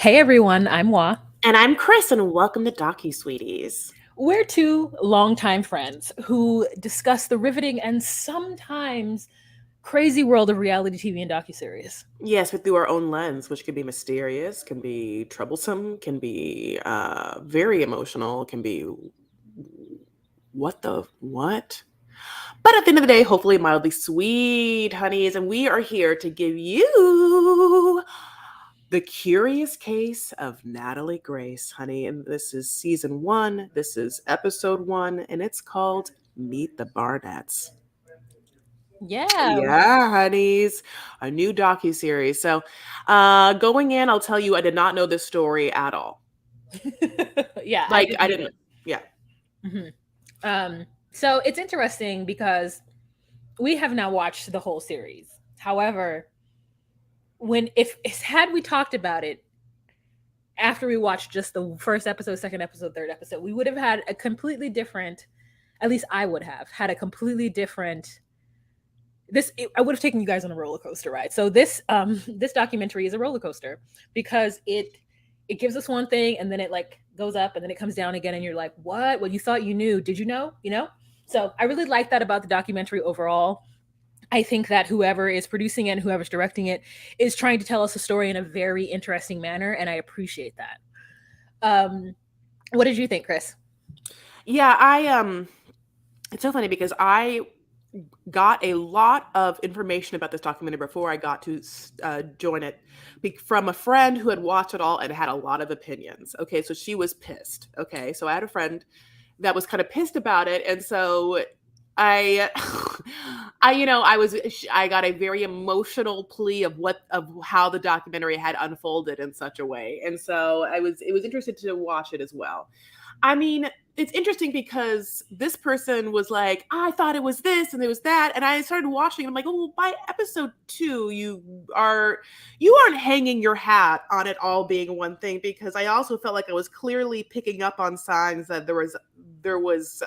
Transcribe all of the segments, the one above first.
Hey everyone, I'm Wa. And I'm Chris, and welcome to DocuSweeties. We're two longtime friends who discuss the riveting and sometimes crazy world of reality TV and docuseries. Yes, but through our own lens, which can be mysterious, can be troublesome, can be very emotional, can be what the what? But at the end of the day, hopefully mildly sweet, honeys. And we are here to give you the Curious Case of Natalie Grace, honey. And this is season 1. This is episode 1, and it's called Meet the Barnetts. Yeah. Yeah, honeys, a new docu-series. So, going in, I'll tell you, I did not know this story at all. Yeah, I Like, didn't I either. didn't. Yeah. So it's interesting because we have now watched the whole series. However, if had we talked about it after we watched just the first episode, second episode, third episode, we would have had a completely different, at least I would have had a completely different I would have taken you guys on a roller coaster ride. So this documentary is a roller coaster because it gives us one thing and then it like goes up and then it comes down again and you're like, what? Well, you thought you knew. Did you know? You know? So I really like that about the documentary overall. I think that whoever is producing it and whoever's directing it is trying to tell us a story in a very interesting manner, and I appreciate that. What did you think, Chris? Yeah, it's so funny because I got a lot of information about this documentary before I got to join it from a friend who had watched it all and had a lot of opinions. Okay, so she was pissed. Okay, so I had a friend that was kind of pissed about it, and so I, I got a very emotional plea of how the documentary had unfolded in such a way, and so it was interesting to watch it as well. I mean, it's interesting because this person was like, I thought it was this and it was that. And I started watching and I'm like, oh, well, by episode 2, you aren't hanging your hat on it all being one thing, because I also felt like I was clearly picking up on signs that there was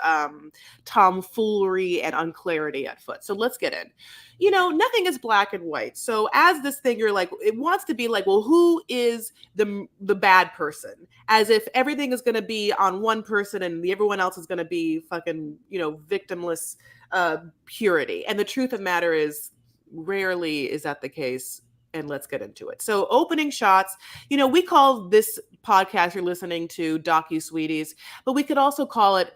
tomfoolery and unclarity at foot. So let's get in. Nothing is black and white. So as this thing, you're like, it wants to be like, well, who is the bad person? As if everything is going to be on one person and everyone else is going to be fucking, victimless purity. And the truth of the matter is, rarely is that the case. And let's get into it. So opening shots, we call this podcast you're listening to DocuSweeties, but we could also call it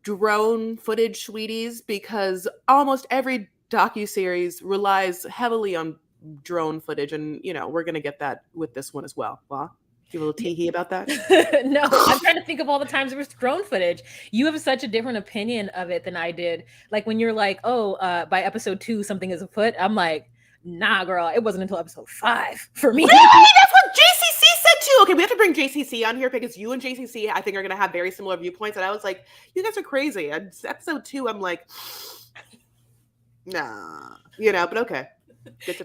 drone footage sweeties, because almost every docuseries relies heavily on drone footage. And, we're going to get that with this one as well. Well, you a little tee-hee about that? No, I'm trying to think of all the times there was drone footage. You have such a different opinion of it than I did. Like when you're like, oh, by episode 2, something is afoot. I'm like, nah, girl, it wasn't until episode 5 for me. Really? That's what JCC said too. Okay, we have to bring JCC on here because you and JCC, I think, are going to have very similar viewpoints. And I was like, you guys are crazy. And episode 2, I'm like, nah, but okay.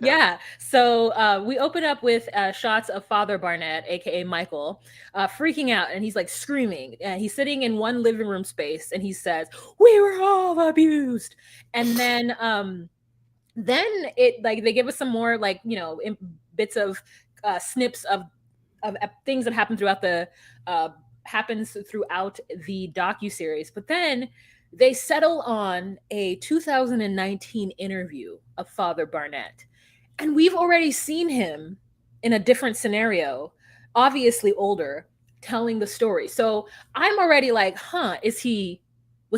Yeah. So we open up with shots of Father Barnett, aka Michael, freaking out, and he's like screaming. He's sitting in one living room space, and he says, "We were all abused." And then it like they give us some more like bits of snips of things that happen throughout the docuseries, but then they settle on a 2019 interview of Father Barnett. And we've already seen him in a different scenario, obviously older, telling the story. So I'm already like, was he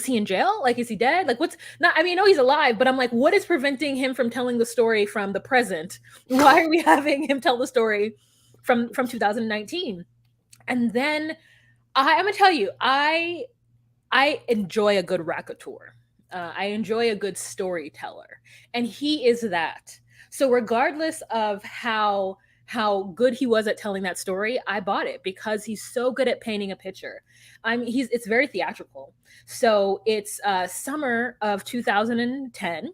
in jail? Like, is he dead? Like, what's not? I mean, I know he's alive, but I'm like, what is preventing him from telling the story from the present? Why are we having him tell the story from 2019? And then I'm gonna tell you, I enjoy a good raconteur. I enjoy a good storyteller, and he is that. So regardless of how good he was at telling that story, I bought it because he's so good at painting a picture. I mean, it's very theatrical. So it's summer of 2010,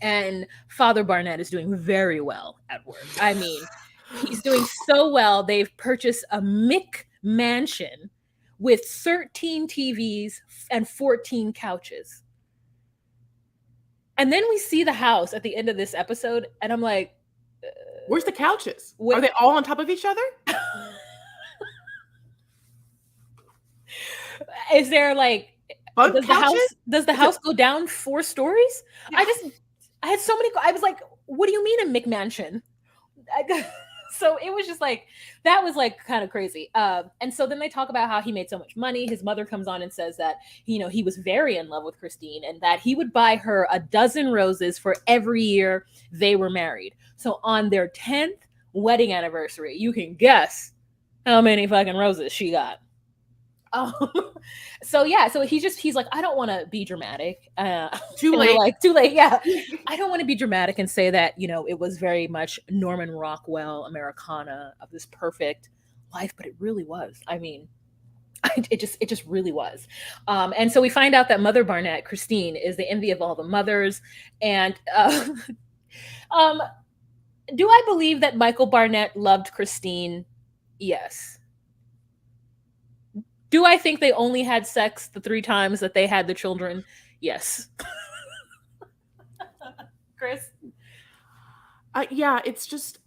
and Father Barnett is doing very well at work. I mean, he's doing so well. They've purchased a McMansion with 13 TVs and 14 couches. And then we see the house at the end of this episode, and I'm like, where's the couches? Are they all on top of each other? Is there like Bunk couches? does the It's a house go down 4 stories? yeah. I just I had so many. I was like, what do you mean a McMansion? So it was just like that was like kind of crazy. And so then they talk about how he made so much money. His mother comes on and says that he was very in love with Christine and that he would buy her a dozen roses for every year they were married. So on their 10th wedding anniversary, you can guess how many fucking roses she got. Um, so yeah, so he's like, I don't want to be dramatic, Too and we're late. like, too late. Yeah, I don't want to be dramatic and say that it was very much Norman Rockwell Americana of this perfect life, but it really was. I mean, it just really was. And so we find out that Mother Barnett, Christine, is the envy of all the mothers, and um, do I believe that Michael Barnett loved Christine? Yes. Do I think they only had sex the 3 times that they had the children? Yes. Chris? Yeah, it's just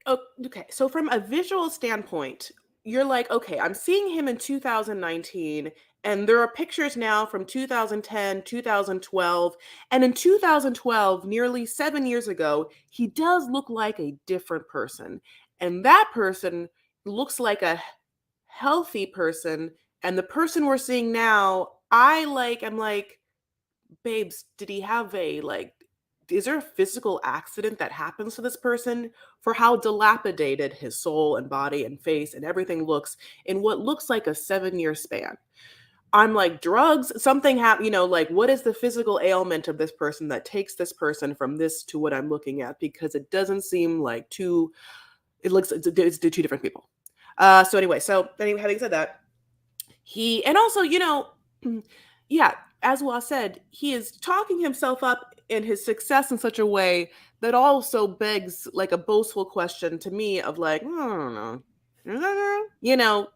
okay. So from a visual standpoint, you're like, okay, I'm seeing him in 2019, and there are pictures now from 2010, 2012, and in 2012, nearly 7 years ago, he does look like a different person, and that person looks like a healthy person, and the person we're seeing now, I'm like, babes, did he have a like is there a physical accident that happens to this person for how dilapidated his soul and body and face and everything looks in what looks like a 7 year span? I'm like, drugs, something happened, like what is the physical ailment of this person that takes this person from this to what I'm looking at? Because it doesn't seem like it's two different people. So anyway, having said that, and also, yeah, as Wa said, he is talking himself up in his success in such a way that also begs like a boastful question to me of like, I don't know,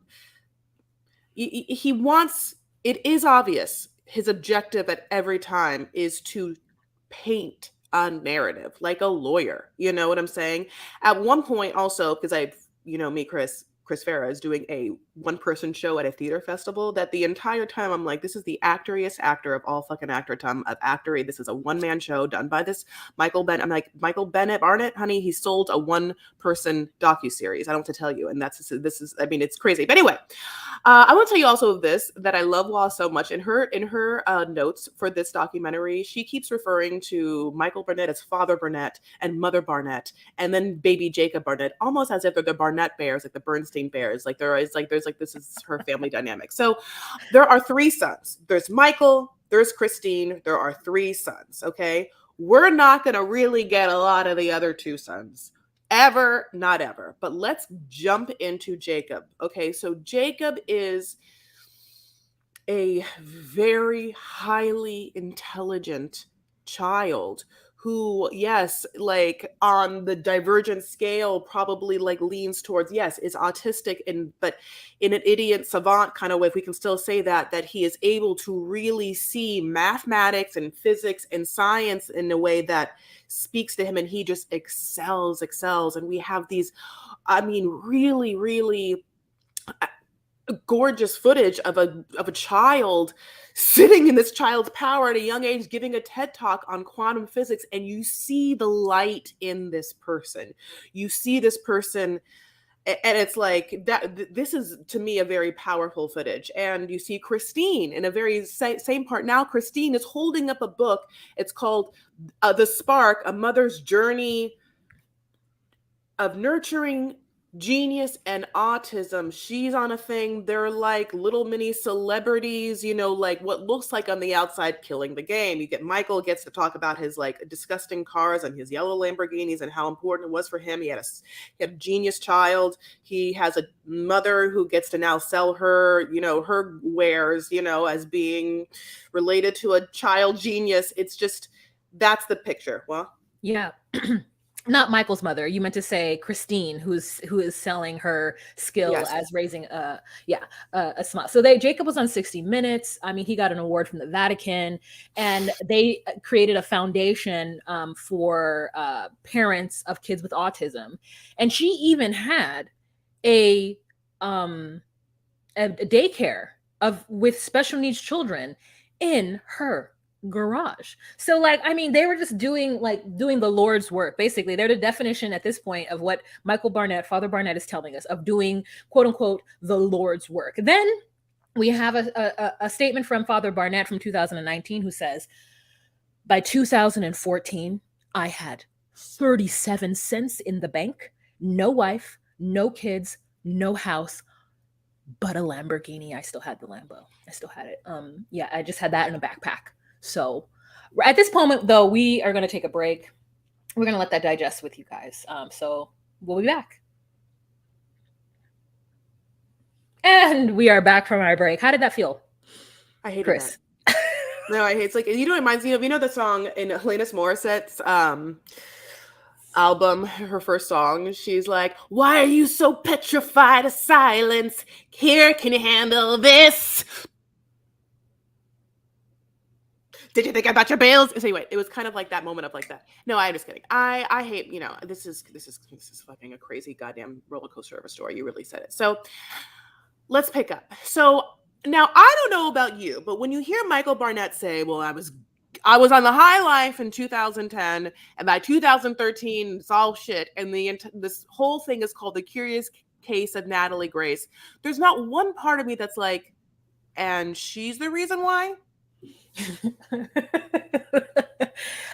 he wants, it is obvious his objective at every time is to paint a narrative like a lawyer. You know what I'm saying? At one point, also, because me, Chris Farah is doing a one person show at a theater festival that the entire time I'm like, this is the actoriest actor of all fucking actor time of actory. This is a one man show done by this Michael Bennett. I'm like, Michael Barnett, honey, he sold a one person docuseries. I don't have to tell you. And this is, I mean, it's crazy. But anyway, I want to tell you also this, that I love Law so much. In her notes for this documentary, she keeps referring to Michael Barnett as Father Barnett and Mother Barnett, and then baby Jacob Barnett, almost as if they're the Barnett bears, like the Bernstein bears. Like there's like this is her family dynamic. So there are 3 sons. There's Michael, there's Christine, there are 3 sons. Okay, we're not gonna really get a lot of the other 2 sons. Ever, not ever. But let's jump into Jacob. Okay, so Jacob is a very highly intelligent child who, yes, like on the divergent scale, probably like leans towards, yes, is autistic, but in an idiot savant kind of way, if we can still say that he is able to really see mathematics and physics and science in a way that speaks to him, and he just excels. And we have these, I mean, really, really gorgeous footage of a child sitting in this child's power at a young age giving a TED talk on quantum physics, and you see the light in this person. You see this person, and it's like that. This is to me a very powerful footage. And you see Christine in a very same part. Now Christine is holding up a book. It's called The Spark: A Mother's Journey of Nurturing Genius and Autism. She's on a thing. They're like little mini celebrities, like what looks like on the outside killing the game. You get Michael gets to talk about his like disgusting cars and his yellow Lamborghinis and how important it was for him. He had a genius child. He has a mother who gets to now sell her, her wares, as being related to a child genius. It's just, that's the picture. Well, Yeah. Not Michael's mother. You meant to say Christine, who is selling her skill yes. as raising a small. So Jacob was on 60 Minutes. I mean, he got an award from the Vatican, and they created a foundation for parents of kids with autism. And she even had a daycare with special needs children in her garage. So like, I mean, they were just doing the Lord's work. Basically, they're the definition at this point of what Michael Barnett, Father Barnett, is telling us of doing, quote unquote, the Lord's work. Then we have a statement from Father Barnett from 2019 who says, by 2014, I had 37 cents in the bank, no wife, no kids, no house, but a Lamborghini. I still had the Lambo. I still had it. Yeah, I just had that in a backpack. So at this moment, though, we are going to take a break. We're going to let that digest with you guys. So we'll be back. And we are back from our break. How did that feel? I hated Chris. that. No, I hate. It's like, you know, it reminds me of, you know, the song in Alanis Morissette's album, her first song. She's like, "Why are you so petrified of silence? Here, can you handle this? Did you think about your bills?" So anyway, it was kind of like that moment of like that. No, I'm just kidding. I hate, you know, this is fucking a crazy goddamn roller coaster of a story. You really said it. So let's pick up. So now I don't know about you, but when you hear Michael Barnett say, "Well, I was on the high life in 2010, and by 2013, it's all shit," and this whole thing is called The Curious Case of Natalie Grace, there's not one part of me that's like, and she's the reason why?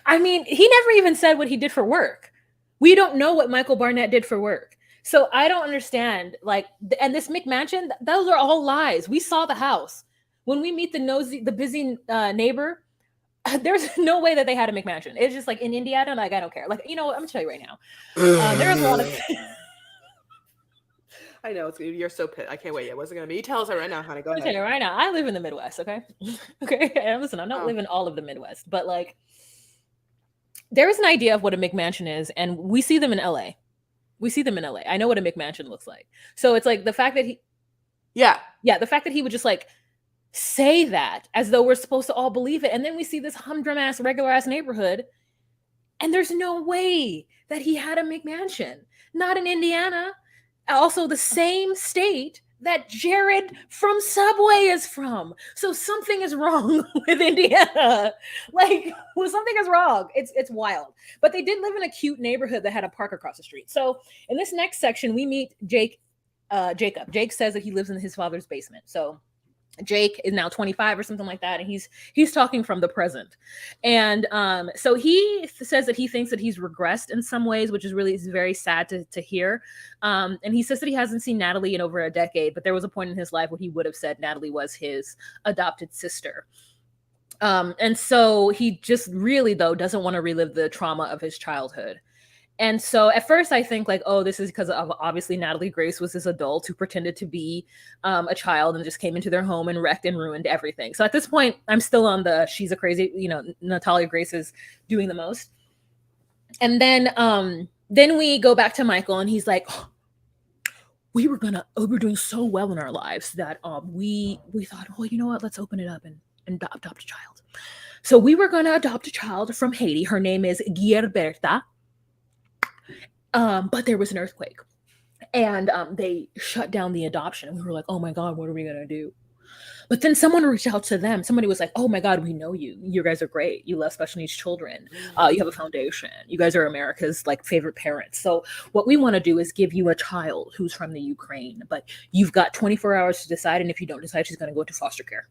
I mean, he never even said what he did for work. We don't know what Michael Barnett did for work. So I don't understand. Like, and this McMansion, those are all lies. We saw the house. When we meet the busy neighbor, there's no way that they had a McMansion. It's just like in Indiana, like, I don't care. Like, you know, I'm gonna tell you right now. There's a lot of I know, you're so pissed. I can't wait. What's it gonna be? You tell us right now, honey. Go ahead. Tell you right now. I live in the Midwest, okay? Okay. And listen, I'm not living all of the Midwest, but like, there is an idea of what a McMansion is, and we see them in LA. We see them in LA. I know what a McMansion looks like. So it's like the fact that the fact that he would just like say that as though we're supposed to all believe it, and then we see this humdrum ass regular ass neighborhood, and there's no way that he had a McMansion. Not in Indiana. Also, the same state that Jared from Subway is from. So something is wrong with Indiana. Like, well, something is wrong. It's wild. But they did live in a cute neighborhood that had a park across the street. So in this next section, we meet Jacob. Jake says that he lives in his father's basement. So Jake is now 25 or something like that, and he's talking from the present. And so he says that he thinks that he's regressed in some ways, which is very sad to hear. And he says that he hasn't seen Natalie in over a decade, but there was a point in his life where he would have said Natalie was his adopted sister. And so he just really, though, doesn't want to relive the trauma of his childhood. And so at first I think like, oh, this is because of obviously Natalie Grace was this adult who pretended to be a child and just came into their home and wrecked and ruined everything. So at this point, I'm still on the she's a crazy, you know, Natalie Grace is doing the most. And then we go back to Michael, and he's like, oh, we were doing so well in our lives that we thought, well, you know what, let's open it up and adopt a child. So we were going to adopt a child from Haiti. Her name is Gilberta. But there was an earthquake, and they shut down the adoption. And we were like, oh my God, what are we going to do? But then someone reached out to them. Somebody was like, oh my God, we know you. You guys are great. You love special needs children. You have a foundation. You guys are America's like favorite parents. So what we want to do is give you a child who's from the Ukraine, but you've got 24 hours to decide. And if you don't decide, she's going to go into foster care.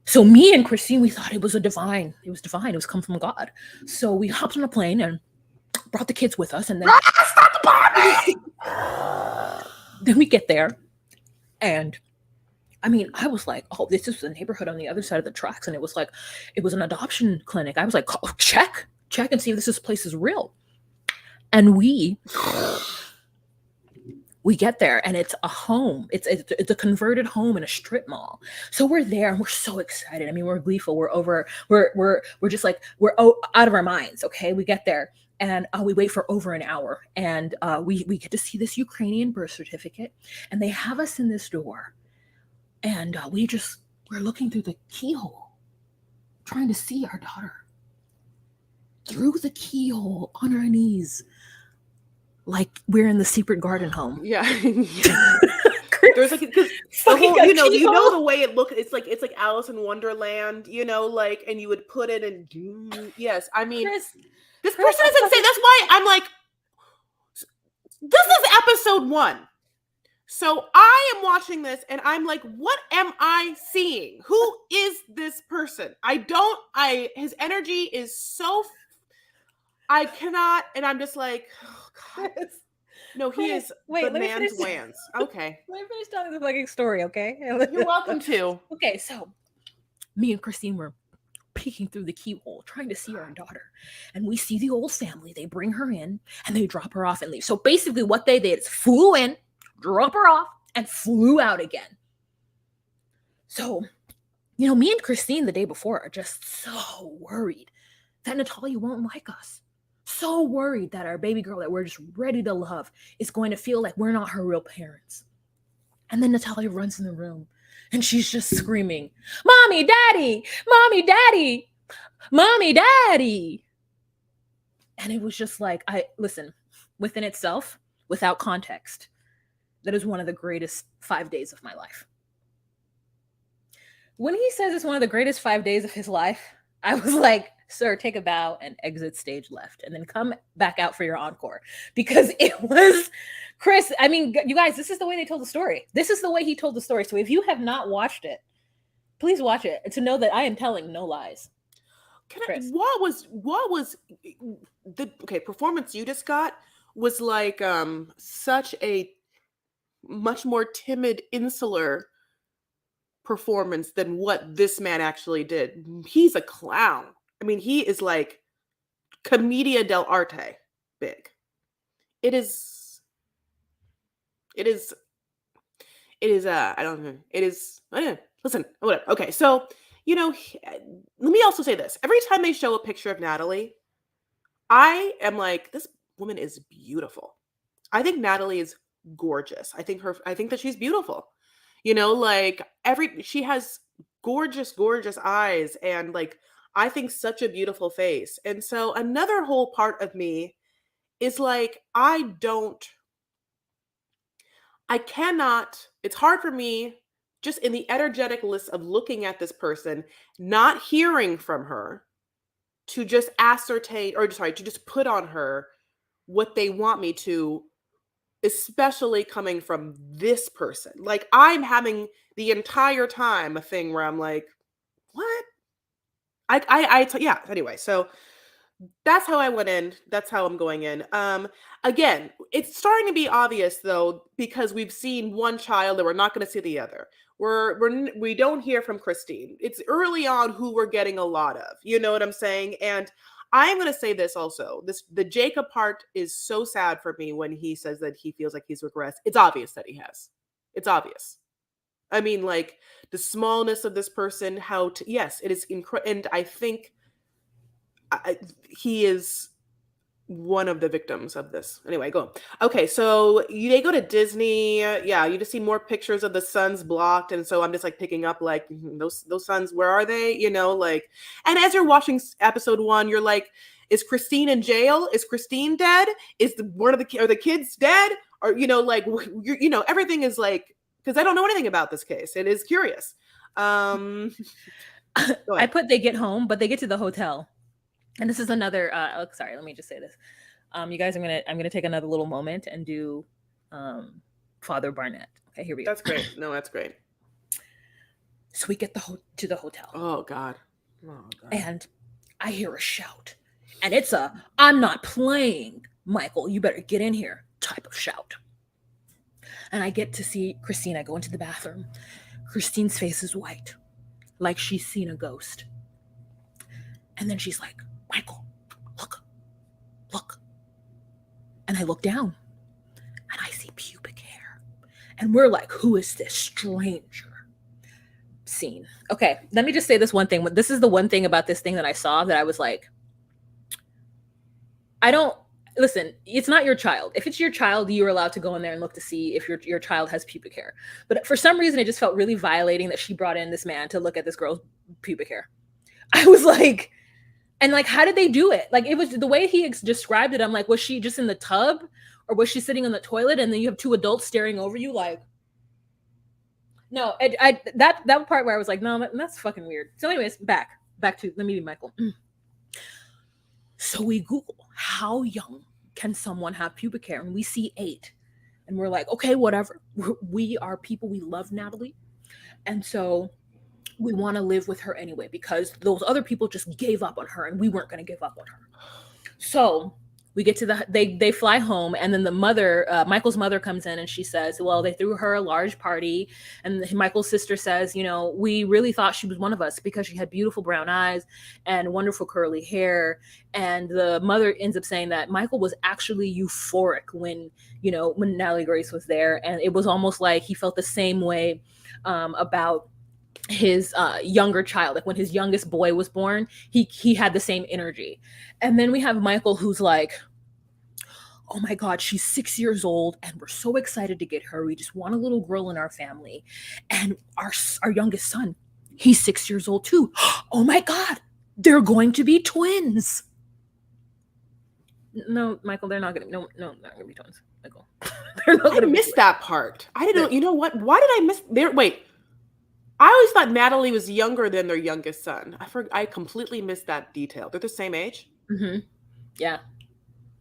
So me and Christine, we thought it was divine. It was come from God. So we hopped on a plane and brought the kids with us, and then stop the party! Then we get there, and I mean, I was like, oh, this is the neighborhood on the other side of the tracks, and it was an adoption clinic. I was like, oh, check and see if this place is real. And we get there, and it's a home. It's a converted home in a strip mall. So we're there, and we're so excited. I mean, we're gleeful. We're just like, we're out of our minds. Okay, we get there. And we wait for over an hour, and we get to see this Ukrainian birth certificate, and they have us in this door, and we're looking through the keyhole, trying to see our daughter through the keyhole on our knees, like we're in the secret garden home. Yeah. Chris There's like because the fucking whole a you know keyhole. the way it looks. It's like Alice in Wonderland, like, and you would put it in. Yes, I mean Chris, this Chris, person a is insane. fucking That's why I'm like, this is episode 1. So I am watching this and I'm like, what am I seeing? Who is this person? His energy is so, I cannot, and I'm just like, oh God. Chris. No, he Chris, is wait, the let me man's finish. wans. Okay. Let me finish telling the fucking story, okay? You're welcome to. Okay, so me and Christine were peeking through the keyhole, trying to see our daughter. And we see the old family. They bring her in and they drop her off and leave. So basically, what they did is flew in, drop her off, and flew out again. So, me and Christine the day before are just so worried that Natalia won't like us. So worried that our baby girl that we're just ready to love is going to feel like we're not her real parents. And then Natalia runs in the room and she's just screaming, Mommy, Daddy, Mommy, Daddy, Mommy, Daddy. And it was just like, listen, within itself, without context, that is one of the greatest 5 days of my life. When he says it's one of the greatest 5 days of his life, I was like, sir, take a bow and exit stage left and then come back out for your encore. Because it was, Chris, I mean, you guys, this is the way they told the story. This is the way he told the story. So if you have not watched it, please watch it to know that I am telling no lies. What was the performance you just got was like such a much more timid, insular performance than what this man actually did. He's a clown. I mean, he is like commedia dell'arte big. It is I don't know. It is listen, whatever. Okay, so let me also say this. Every time they show a picture of Natalie, I am like, this woman is beautiful. I think Natalie is gorgeous. I think that she's beautiful. Like she has gorgeous, gorgeous eyes and like, I think such a beautiful face. And so another whole part of me is like, it's hard for me just in the energetic list of looking at this person, not hearing from her, to just to just put on her what they want me to, especially coming from this person. Like I'm having the entire time a thing where I'm like, what? Yeah, anyway, so that's how I went in. That's how I'm going in. Again, it's starting to be obvious though, because we've seen one child and we're not going to see the other. We don't hear from Christine. It's early on who we're getting a lot of. You know what I'm saying? And I'm going to say this also. The Jacob part is so sad for me when he says that he feels like he's regressed. It's obvious that he has. It's obvious. I mean, like the smallness of this person. Yes, it is incredible, and I think he is one of the victims of this. Anyway, go. Okay, so they go to Disney. Yeah, you just see more pictures of the sons blocked, and so I'm just like picking up like those sons. Where are they? Like, and as you're watching episode 1, you're like, is Christine in jail? Is Christine dead? Are the kids dead? Or like everything is like, because I don't know anything about this case. It is curious. I put they get home, but they get to the hotel. And this is another sorry, let me just say this. You guys, I'm gonna take another little moment and do Father Barnett. Okay, here we go. That's great. No, that's great. So we get to the hotel. Oh God. And I hear a shout. And it's a I'm not playing, Michael, you better get in here type of shout. And I get to see Christine. I go into the bathroom. Christine's face is white, like she's seen a ghost. And then she's like, Michael, look. And I look down and I see pubic hair. And we're like, who is this stranger? Scene. Okay, let me just say this one thing. This is the one thing about this thing that I saw that I was like, listen, it's not your child. If it's your child, you're allowed to go in there and look to see if your child has pubic hair. But for some reason, it just felt really violating that she brought in this man to look at this girl's pubic hair. I was like, and like, how did they do it? Like, it was the way he described it. I'm like, was she just in the tub or was she sitting in the toilet? And then you have two adults staring over you like, No, that part where I was like, no, that's fucking weird. So, anyways, back to let me be Michael. So we Google how young can someone have pubic hair, and we see 8, and we're like, okay, whatever. We are people. We love Natalie, and so we want to live with her anyway because those other people just gave up on her, and we weren't going to give up on her. So we get to they fly home, and then the mother, Michael's mother, comes in and she says, well, they threw her a large party, and Michael's sister says, we really thought she was one of us because she had beautiful brown eyes and wonderful curly hair. And the mother ends up saying that Michael was actually euphoric when Natalie Grace was there, and it was almost like he felt the same way about his younger child. Like when his youngest boy was born, he had the same energy. And then we have Michael, who's like, oh my god, she's 6 years old and we're so excited to get her. We just want a little girl in our family. And our youngest son, he's 6 years old too. Oh my god, they're going to be twins. No, Michael, they're not gonna not gonna be twins, Michael. I missed that part. I didn't know. You know what? Why did I miss there? Wait, I always thought Natalie was younger than their youngest son. I completely missed that detail. They're the same age. Mm-hmm. Yeah,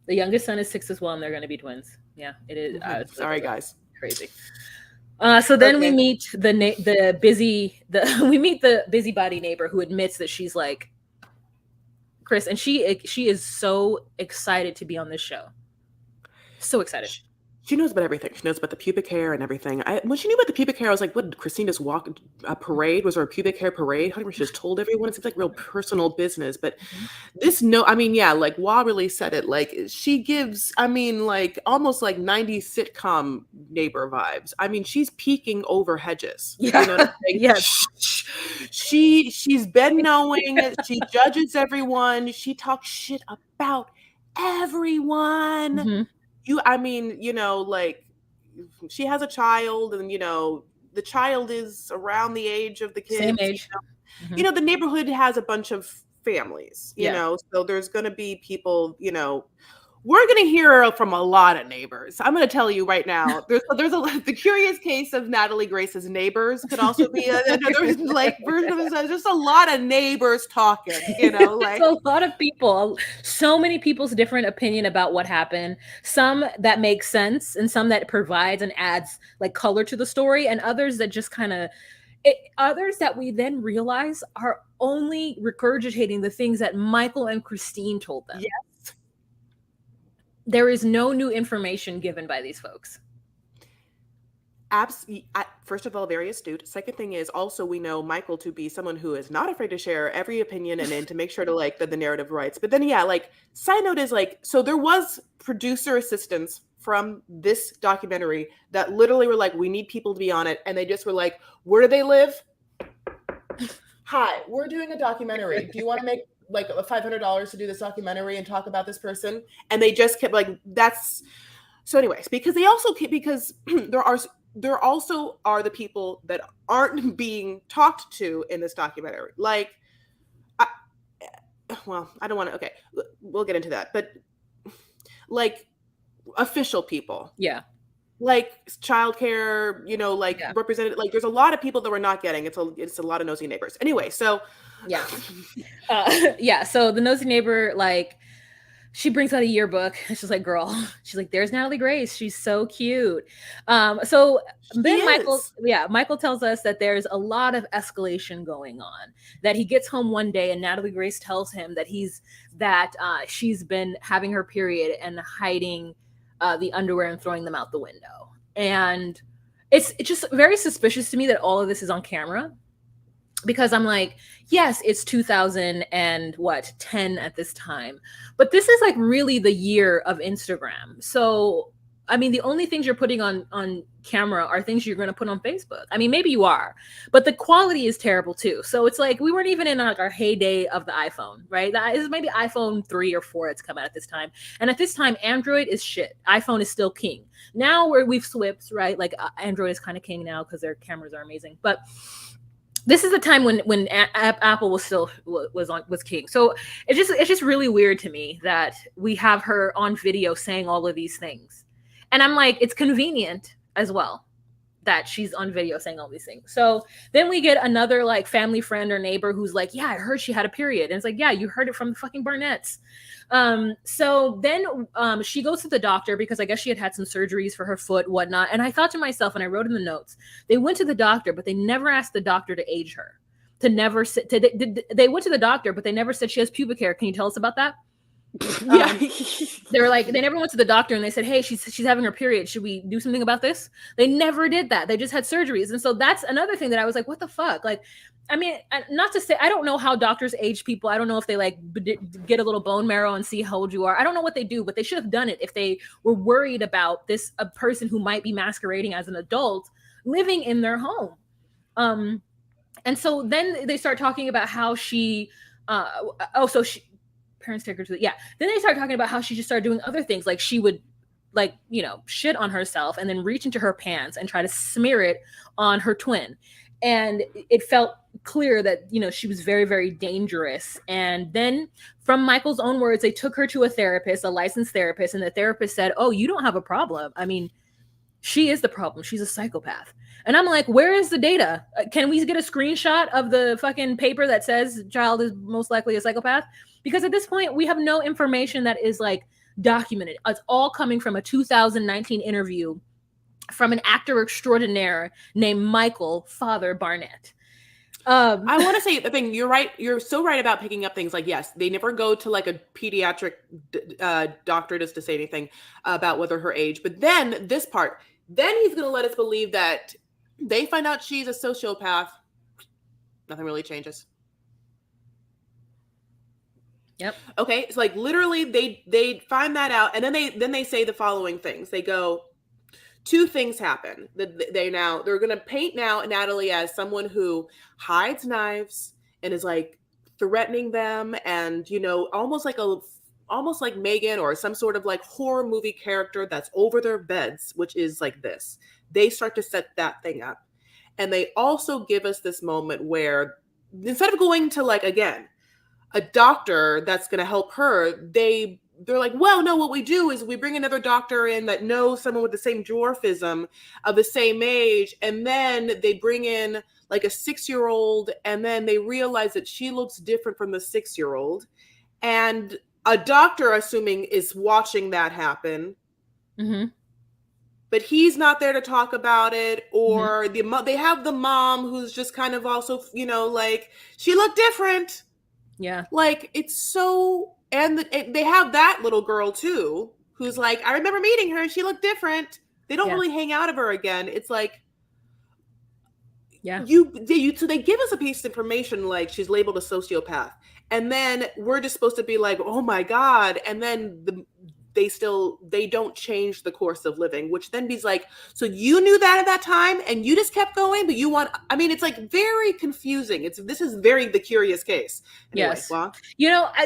the youngest son is 6 as well, and they're going to be twins. Yeah, it is. Sorry, guys. Crazy. So then we meet the busybody neighbor who admits that she's like Chris, and she is so excited to be on this show. So excited. She knows about everything. She knows about the pubic hair and everything. When she knew about the pubic hair, I was like, what, Christine just walked a parade? Was there a pubic hair parade? How come she just told everyone? It seems like real personal business. But like Wah really said it. Like she gives, like almost like 90s sitcom neighbor vibes. I mean, she's peeking over hedges. Yeah. You know what I'm saying? Yes. She's been knowing. She judges everyone. She talks shit about everyone. Mm-hmm. Like she has a child and, the child is around the age of the kids. Same age. The neighborhood has a bunch of families, so there's going to be people, we're going to hear from a lot of neighbors. I'm going to tell you right now, there's the curious case of Natalie Grace's neighbors could also be another like version of this. Just a lot of neighbors talking, like a lot of people, so many people's different opinion about what happened. Some that makes sense and some that provides and adds like color to the story, and others that just kind of others that we then realize are only regurgitating the things that Michael and Christine told them. Yes. There is no new information given by these folks. First of all, very astute. Second thing is also we know Michael to be someone who is not afraid to share every opinion and to make sure to like that the narrative writes. But then side note is so there was producer assistants from this documentary that literally were like, we need people to be on it, and they just were like, where do they live? Hi, we're doing a documentary. Do you want to make like $500 to do this documentary and talk about this person? And they just kept like, that's so anyways, because there also are the people that aren't being talked to in this documentary. Like, I don't want to, okay, we'll get into that, but like official people. Yeah. Like childcare, represented, like there's a lot of people that we're not getting. It's a lot of nosy neighbors. Anyway, so yeah. So the nosy neighbor, like, she brings out a yearbook. She's like, girl, she's like, there's Natalie Grace. She's so cute. So then Michael tells us that there's a lot of escalation going on, that he gets home one day and Natalie Grace tells him that she's been having her period and hiding the underwear and throwing them out the window. And it's just very suspicious to me that all of this is on camera, because I'm like, yes, it's 2010 at this time, but this is like really the year of Instagram. So, I mean, the only things you're putting on camera are things you're going to put on Facebook. I mean, maybe you are, but the quality is terrible too. So it's like, we weren't even in like our heyday of the iPhone, right? That is maybe iPhone 3 or 4 that's come out at this time. And at this time, Android is shit. iPhone is still king. Now we've slipped, right? Like Android is kind of king now because their cameras are amazing. But this is the time when Apple was king. So it's just really weird to me that we have her on video saying all of these things. And I'm like, it's convenient as well, that she's on video saying all these things. So then we get another like family friend or neighbor who's like, yeah, I heard she had a period. And it's like, yeah, you heard it from the fucking Barnetts. So then she goes to the doctor because I guess she had some surgeries for her foot, whatnot. And I thought to myself, and I wrote in the notes, they went to the doctor, but they never asked the doctor to age her. To never sit. They went to the doctor, but they never said she has pubic hair. Can you tell us about that? Yeah. They were like, they never went to the doctor and they said, hey, she's having her period. Should we do something about this? They never did that. They just had surgeries. And so that's another thing that I was like, what the fuck? Like, I mean, not to say, I don't know how doctors age people. I don't know if they like get a little bone marrow and see how old you are. I don't know what they do, but they should have done it if they were worried about a person who might be masquerading as an adult living in their home. And so then they start talking about how she, parents take her to then they start talking about how she just started doing other things. Like she would like, shit on herself and then reach into her pants and try to smear it on her twin. And it felt clear that, she was very, very dangerous. And then from Michael's own words, they took her to a therapist, a licensed therapist. And the therapist said, oh, you don't have a problem. I mean, she is the problem. She's a psychopath. And I'm like, where is the data? Can we get a screenshot of the fucking paper that says child is most likely a psychopath? Because at this point, we have no information that is like documented. It's all coming from a 2019 interview from an actor extraordinaire named Michael Father Barnett. I want to say the thing, you're right. You're so right about picking up things like, yes, they never go to like a pediatric doctor just to say anything about whether her age. But then this part, then he's going to let us believe that they find out she's a sociopath. Nothing really changes. Yep. Okay. It's like literally they find that out. And then they say the following things. They go, two things happen. They're going to paint now Natalie as someone who hides knives and is like threatening them. And, almost like Megan or some sort of like horror movie character that's over their beds, which is like this. They start to set that thing up. And they also give us this moment where instead of going to like, again, a doctor that's going to help her, they're like, well, no, what we do is we bring another doctor in that knows someone with the same dwarfism of the same age. And then they bring in like a 6-year-old and then they realize that she looks different from the 6-year-old. And a doctor, assuming, is watching that happen. Mm-hmm. But he's not there to talk about it. Or they have the mom who's just kind of also, like, she looked different. Yeah. Like, it's so... And they have that little girl, too, who's like, I remember meeting her and she looked different. They don't really hang out of her again. It's like... Yeah. So they give us a piece of information like she's labeled a sociopath. And then we're just supposed to be like, oh my God. And then they don't change the course of living, which then be like, so you knew that at that time and you just kept going, but it's like very confusing. This is very the curious case. Anyway, yes. Well,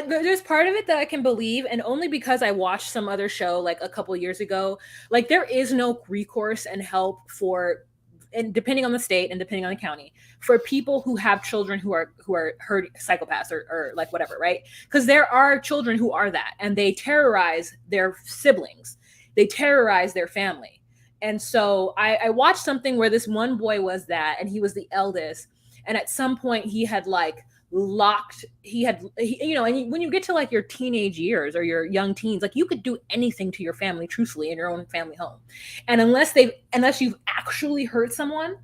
there's part of it that I can believe, and only because I watched some other show like a couple years ago. Like there is no recourse and help for, and depending on the state and depending on the county, for people who have children who are hurt psychopaths or like whatever, right? Because there are children who are that, and they terrorize their siblings, they terrorize their family. And so I watched something where this one boy was that, and he was the eldest, and at some point he had like and when you get to like your teenage years or your young teens, like you could do anything to your family truthfully in your own family home, and unless you've actually hurt someone,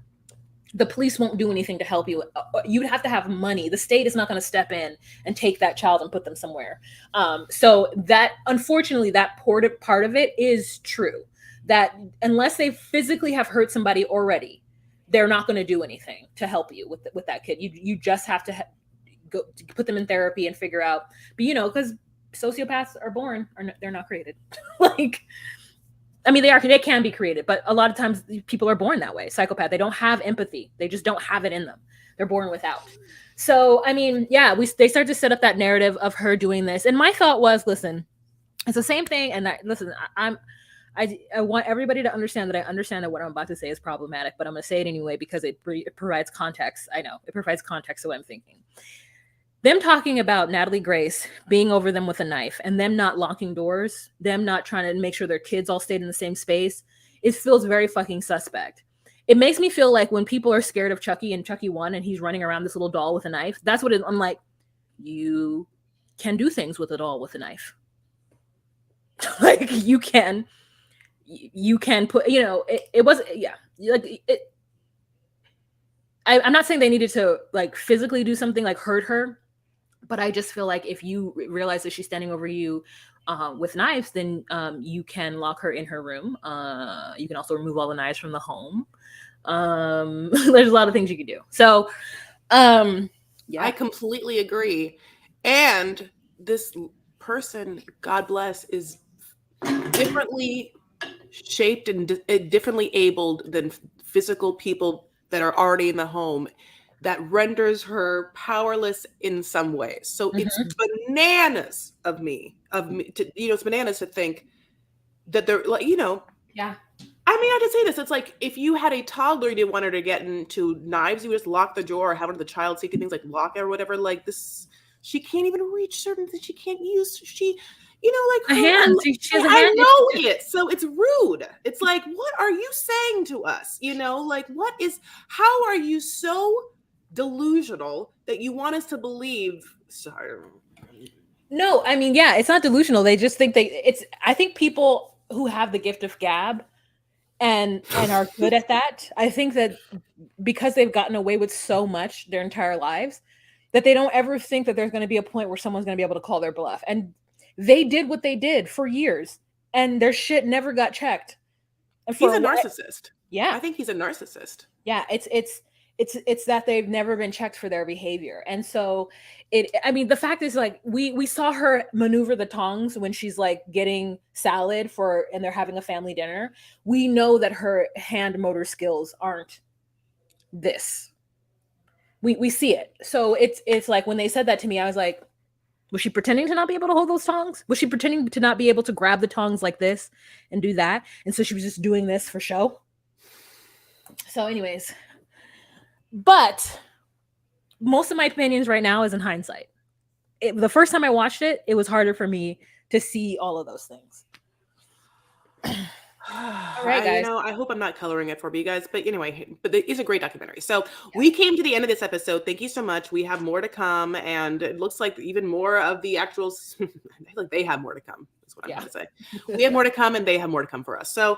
the police won't do anything to help you. You'd have to have money. The state is not going to step in and take that child and put them somewhere. So that, unfortunately, that part of it is true, that unless they physically have hurt somebody already, they're not going to do anything to help you with that kid. You just have to go put them in therapy and figure out, but because sociopaths are born, they're not created. Like, I mean, they can be created, but a lot of times people are born that way. Psychopath, they don't have empathy. They just don't have it in them. They're born without. So, I mean, they start to set up that narrative of her doing this. And my thought was, listen, it's the same thing. And I want everybody to understand that I understand that what I'm about to say is problematic, but I'm going to say it anyway because it provides context. I know it provides context to what I'm thinking. Them talking about Natalie Grace being over them with a knife and them not locking doors, them not trying to make sure their kids all stayed in the same space, it feels very fucking suspect. It makes me feel like when people are scared of Chucky and Chucky 1 and he's running around this little doll with a knife, that's what I'm like, you can do things with a doll with a knife. Like you can put, it was, yeah, like I'm not saying they needed to like physically do something like hurt her, but I just feel like if you realize that she's standing over you with knives, then you can lock her in her room. You can also remove all the knives from the home. There's a lot of things you can do. So, yeah, I completely agree. And this person, God bless, is differently shaped and differently abled than physical people that are already in the home, that renders her powerless in some ways. So it's bananas of me to, it's bananas to think that they're like, yeah. I mean, I just say this. It's like if you had a toddler, you didn't want her to get into knives, you would just lock the drawer or have one of the child safety things like lock it or whatever. Like this, she can't even reach certain things. She can't use. Like A her. hand. She has a I hand know issue. it. So it's rude. It's like, what are you saying to us? Like how are you so delusional that you want us to believe? Sorry. No, I mean, yeah, it's not delusional. They just think I think people who have the gift of gab and are good at that, I think that because they've gotten away with so much their entire lives, that they don't ever think that there's going to be a point where someone's going to be able to call their bluff. And they did what they did for years, and their shit never got checked. And He's for a a while, narcissist. yeah, I think he's a narcissist. yeah, it's that they've never been checked for their behavior. And so I mean, the fact is, like, we saw her maneuver the tongs when she's like getting salad and they're having a family dinner. We know that her hand motor skills aren't this. We see it. So it's like when they said that to me, I was like, was she pretending to not be able to hold those tongs? Was she pretending to not be able to grab the tongs like this and do that? And so she was just doing this for show. So anyways, but most of my opinions right now is in hindsight. The first time I watched it, it was harder for me to see all of those things. All right, guys. I hope I'm not coloring it for you guys, but anyway, but it is a great documentary. So we came to the end of this episode. Thank you so much. We have more to come, and it looks like even more of the actual, like they have more to come. Is what I'm trying to say. We have more to come, and they have more to come for us. So,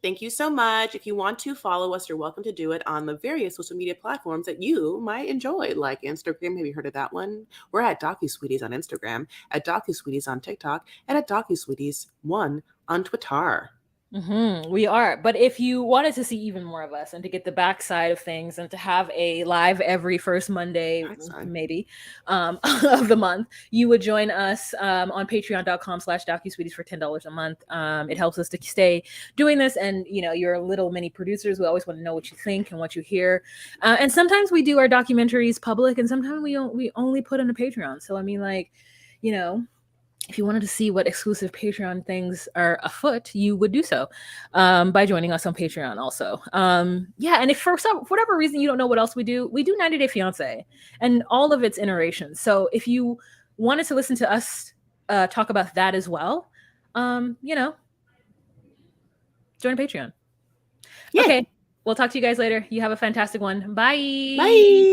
thank you so much. If you want to follow us, you're welcome to do it on the various social media platforms that you might enjoy, like Instagram. Have you heard of that one? We're at DocuSweeties on Instagram, at DocuSweeties on TikTok, and at DocuSweeties1 on Twitter. We are. But if you wanted to see even more of us and to get the backside of things and to have a live every first Monday, maybe, of the month, you would join us on patreon.com/DocuSweeties for $10 a month. It helps us to stay doing this. And, you're little mini producers. We always want to know what you think and what you hear. And sometimes we do our documentaries public, and sometimes we only put in a Patreon. So, I mean, like, if you wanted to see what exclusive Patreon things are afoot, you would do so by joining us on Patreon also. Yeah, and if for whatever reason you don't know what else we do 90 Day Fiancé and all of its iterations. So if you wanted to listen to us talk about that as well, join Patreon. Yay. Okay, we'll talk to you guys later. You have a fantastic one. Bye. Bye.